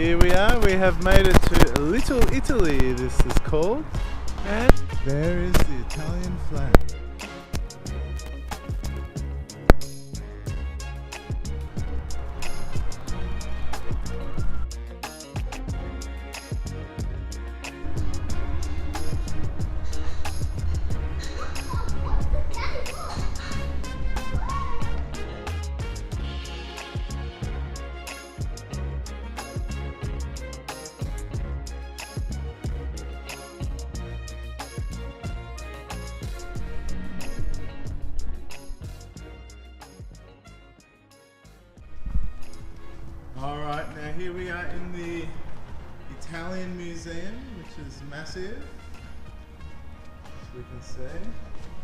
Here we are, we have made it to Little Italy, this is called. And there is the Italian flag. Alright, now here we are in the Italian Museum, which is massive, as we can see.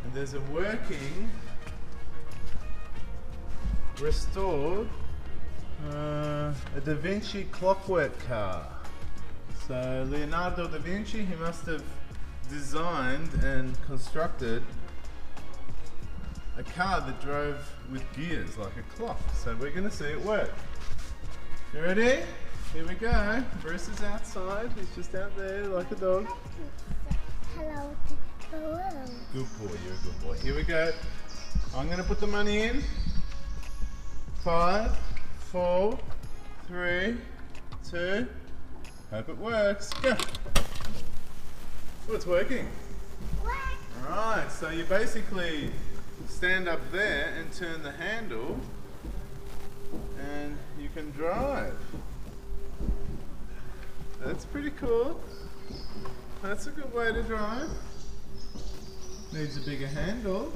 And there's a working, restored, a Da Vinci clockwork car. So Leonardo da Vinci, he must have designed and constructed a car that drove with gears like a clock. So we're going to see it work. You ready? Here we go. Bruce is outside. He's just out there like a dog. Hello to the world. Good boy, you're a good boy. Here we go. I'm going to put the money in. 5, 4, 3, 2. Hope it works. Go. Oh, it's working. Alright, so you basically stand up there and turn the handle and you can drive. That's pretty cool. That's a good way to drive. Needs a bigger handle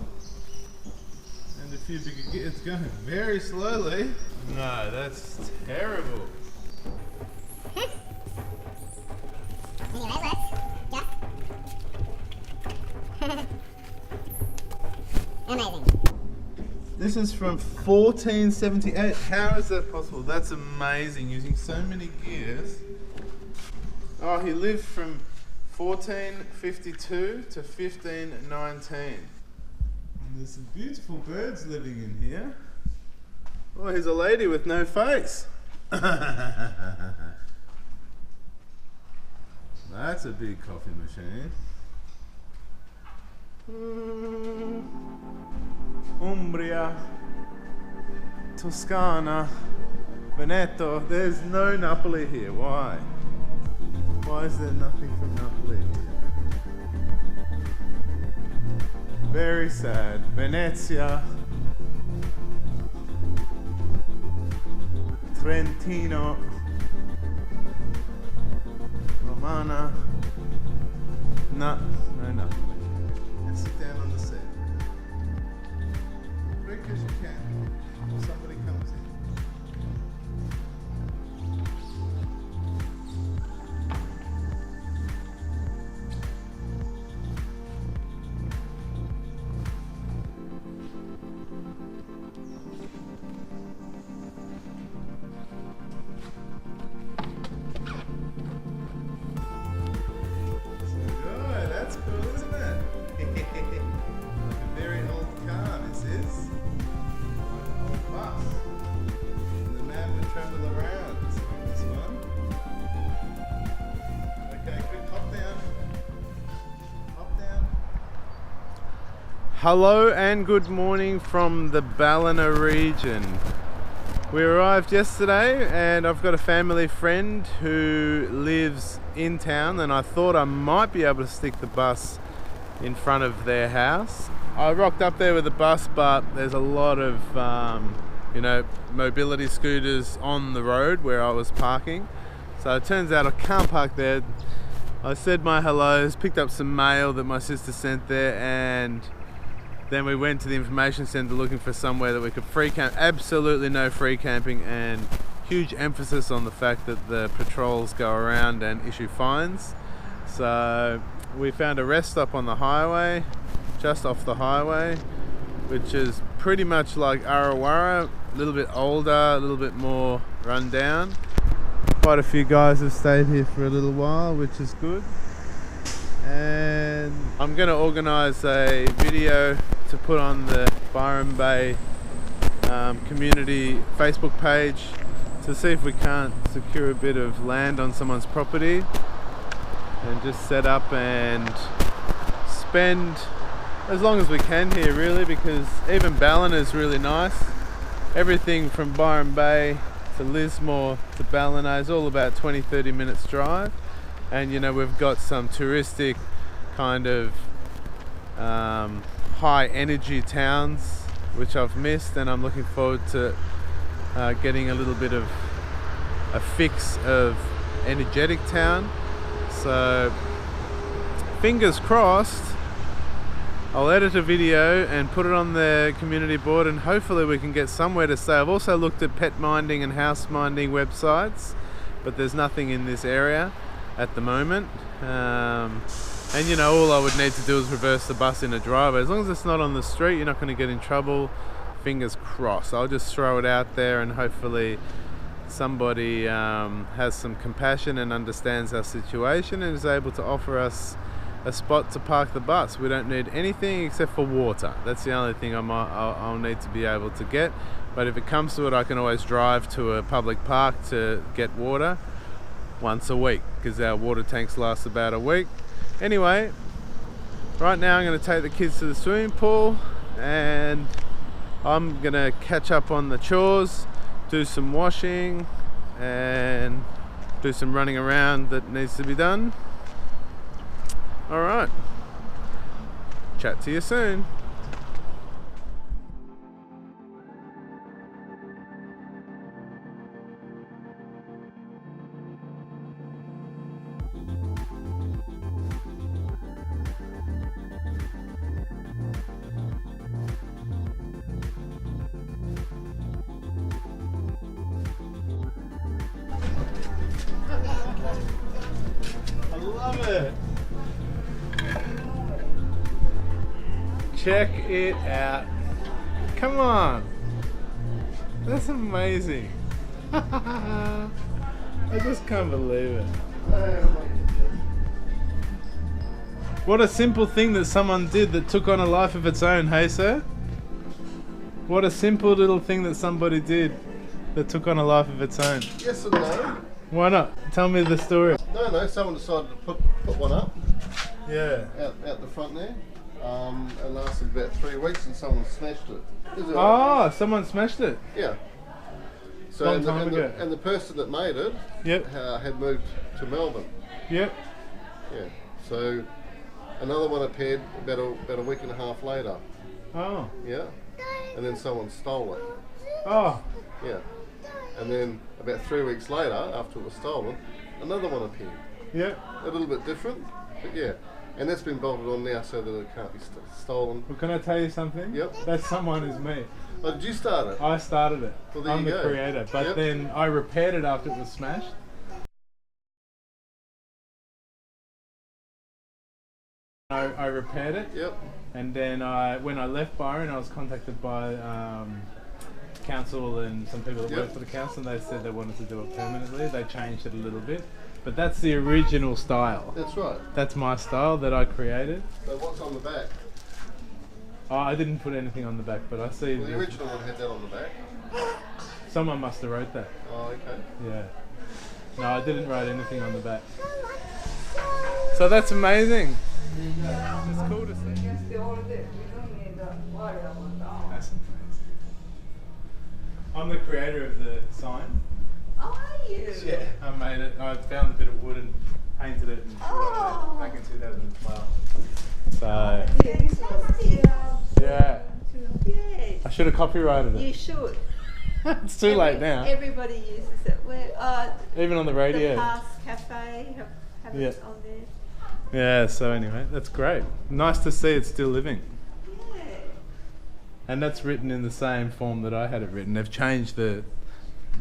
and a few bigger gears. It's going very slowly. No, that's terrible. Amazing. This is from 1478. How is that possible? That's amazing, using so many gears. Oh, he lived from 1452 to 1519. And there's some beautiful birds living in here. Oh, here's a lady with no face. That's a big coffee machine. Umbria, Toscana, Veneto. There's no Napoli here. Why? Why is there nothing from Napoli here? Very sad. Venezia, Trentino, Romana. No Napoli. And sit down on the seat. Quick as you can, if somebody comes in. So good, that's cool, isn't it? A very old car, this is. Like an old bus. And the man would travel around on this one. Okay, good. Hop down. Hop down. Hello and good morning from the Ballina region. We arrived yesterday and I've got a family friend who lives in town and I thought I might be able to stick the bus in front of their house. I rocked up there with the bus, but there's a lot of mobility scooters on the road where I was parking. So it turns out I can't park there. I said my hellos, picked up some mail that my sister sent there, and then we went to the information centre looking for somewhere that we could free camp. Absolutely no free camping, and huge emphasis on the fact that the patrols go around and issue fines. So we found a rest stop on the highway, just off the highway, which is pretty much like Arawara, a little bit older, a little bit more run down. Quite a few guys have stayed here for a little while, which is good. And I'm going to organise a video to put on the Byron Bay community Facebook page to see if we can't secure a bit of land on someone's property and just set up and spend as long as we can here, really, because even Ballina is really nice. Everything from Byron Bay to Lismore to Ballina is all about 20-30 minutes drive, and you know, we've got some touristic kind of high energy towns which I've missed, and I'm looking forward to getting a little bit of a fix of energetic town. So fingers crossed, I'll edit a video and put it on the community board, and hopefully we can get somewhere to stay. I've also looked at pet minding and house minding websites, but there's nothing in this area at the moment. And you know, all I would need to do is reverse the bus in a driveway. As long as it's not on the street, you're not going to get in trouble. Fingers crossed. I'll just throw it out there, and hopefully somebody has some compassion and understands our situation and is able to offer us a spot to park the bus. We don't need anything except for water. That's the only thing I'll need to be able to get. But if it comes to it, I can always drive to a public park to get water once a week, because our water tanks last about a week. Anyway, right now I'm going to take the kids to the swimming pool, and I'm going to catch up on the chores, do some washing, and do some running around that needs to be done. Alright, chat to you soon. I love it. Check it out. Come on. That's amazing. I just can't believe it. What a simple thing that someone did that took on a life of its own, hey sir? What a simple little thing that somebody did that took on a life of its own. Yes and no. Why not? Tell me the story. No, someone decided to put one up. Yeah. Out the front there. It lasted about 3 weeks, and someone smashed it. Oh, someone smashed it. Yeah. So Long time ago. And the person that made it Yep. had moved to Melbourne. Yep. Yeah. So another one appeared about a week and a half later. Oh. Yeah. And then someone stole it. Oh. Yeah. And then about 3 weeks later, after it was stolen, another one appeared. Yep. A little bit different, but yeah. And that's been bolted on now so that it can't be stolen. Well, can I tell you something? Yep. That someone is me. Oh, did you start it? I started it. Well, there I'm you the go. creator. But Yep. then I repaired it after it was smashed. I repaired it. Yep. And then when I left Byron, I was contacted by council and some people that Yep. work for the council, and they said they wanted to do it permanently. They changed it a little bit. But that's the original style. That's right. That's my style that I created. So what's on the back? Oh, I didn't put anything on the back, but I see Well, the original one had that on the back. someone must have wrote that. Oh, okay. Yeah. No, I didn't write anything on the back. So that's amazing. It's cool to see. That's amazing. I'm the creator of the sign. Are you? Yeah, I made it. I found a bit of wood and painted it and put it on there back in 2012. So, yeah. Yes. I should have copyrighted You it. should. It's too late now. Everybody uses it. Even on the The radio. Pass Cafe have Yeah. it on there. Yeah, so anyway, that's great. Nice to see it's still living. Yeah. And that's written in the same form that I had it written. They've changed the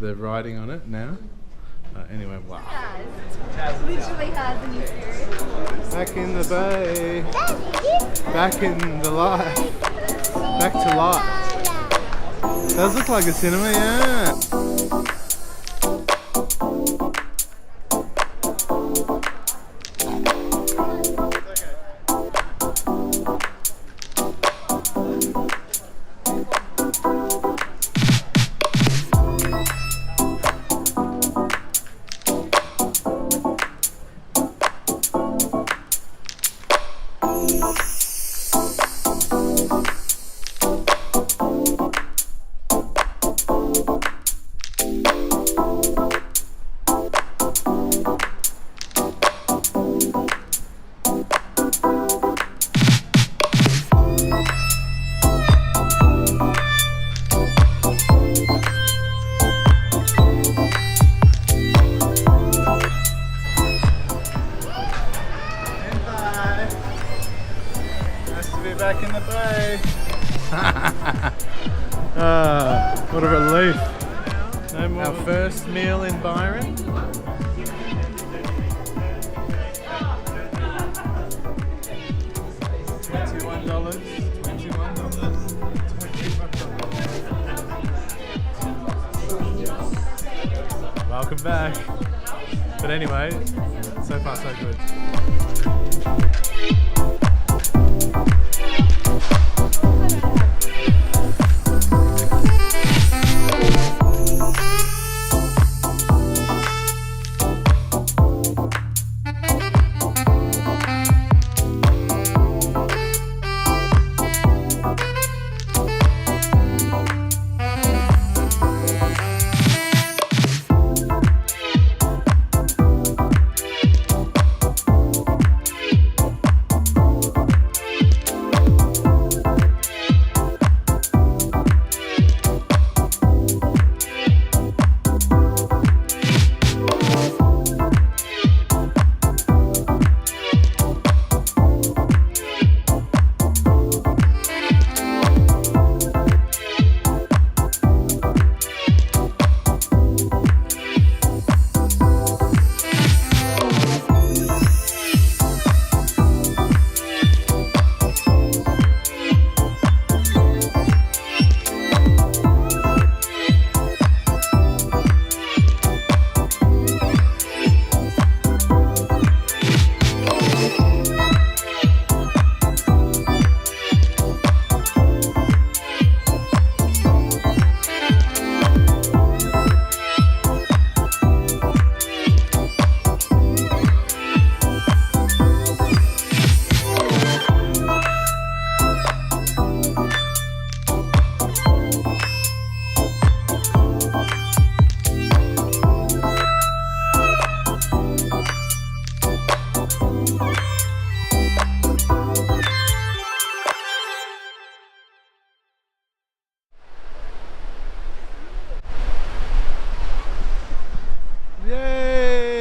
writing on it now. Anyway, wow. Literally has a new series. Back in the bay. Back in the life. Back to life. Does look like a cinema, yeah. Back in the bay. What a relief. No more. Our first meal in Byron. $21. Welcome back. But anyway, so far so good.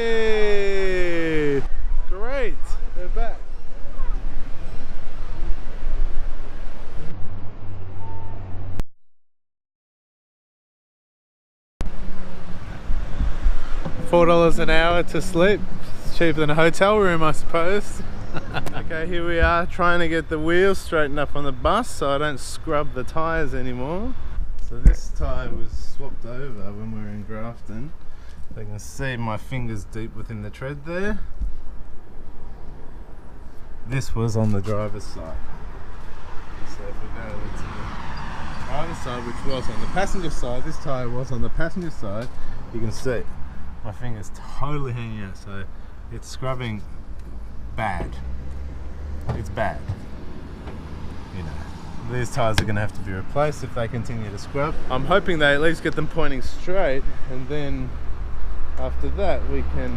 Yay! Great, they're back. $4 an hour to sleep. It's cheaper than a hotel room, I suppose. Okay, here we are trying to get the wheels straightened up on the bus so I don't scrub the tyres anymore. So this tyre was swapped over when we were in Grafton. You can see my fingers deep within the tread there. This was on the driver's side. So if we go to the driver's side, which was on the passenger side, this tyre was on the passenger side, you can see my finger's totally hanging out, so it's scrubbing bad. It's bad. You know, these tyres are going to have to be replaced if they continue to scrub. I'm hoping they at least get them pointing straight, and then after that we can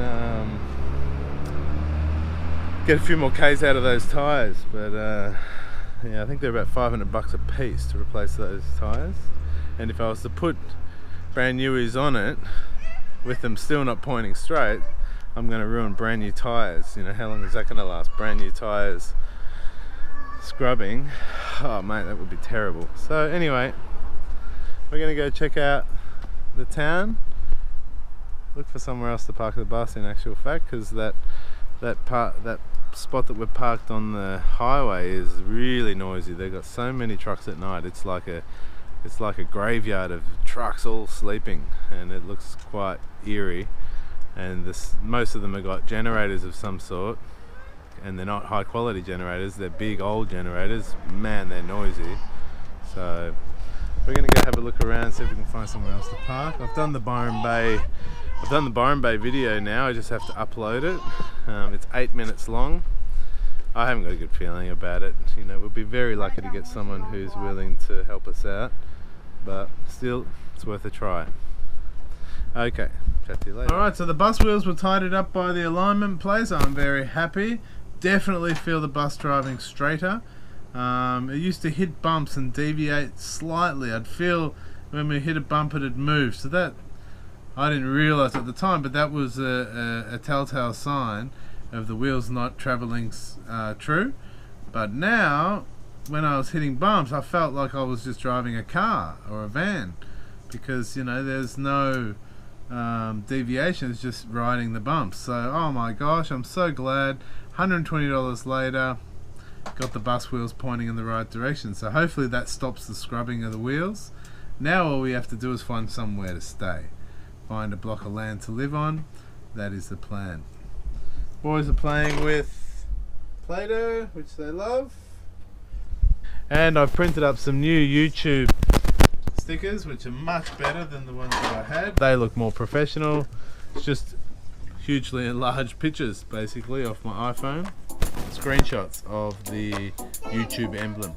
get a few more Ks out of those tyres. But yeah, I think they're about $500 a piece to replace those tyres, and if I was to put brand newies on it with them still not pointing straight, I'm going to ruin brand new tyres. You know, how long is that going to last? Brand new tyres scrubbing, oh mate, that would be terrible. So anyway, we're going to go check out the town, look for somewhere else to park the bus in actual fact, because that spot that we're parked on the highway is really noisy. They've got so many trucks at night. It's like a graveyard of trucks all sleeping, and it looks quite eerie. And most of them have got generators of some sort, and they're not high quality generators, they're big old generators. Man, they're noisy. So we're going to go have a look around, see if we can find somewhere else to park. I've done the Byron Bay video now, I just have to upload it. It's 8 minutes long, I haven't got a good feeling about it. You know, we'll be very lucky to get someone who's willing to help us out, but still, it's worth a try. Okay, chat to you later. Alright, so the bus wheels were tidied up by the alignment place. I'm very happy. Definitely feel the bus driving straighter. It used to hit bumps and deviate slightly. I'd feel when we hit a bump it'd move. So that, I didn't realise at the time, but that was a telltale sign of the wheels not travelling true. But now, when I was hitting bumps, I felt like I was just driving a car or a van, because you know there's no deviation, it's just riding the bumps. So oh my gosh, I'm so glad. $120 later, got the bus wheels pointing in the right direction. So hopefully that stops the scrubbing of the wheels. Now all we have to do is find somewhere to stay, find a block of land to live on. That is the plan. Boys are playing with Play-Doh, which they love. And I've printed up some new YouTube stickers, which are much better than the ones that I had. They look more professional. It's just hugely enlarged pictures, basically, off my iPhone. Screenshots of the YouTube emblem.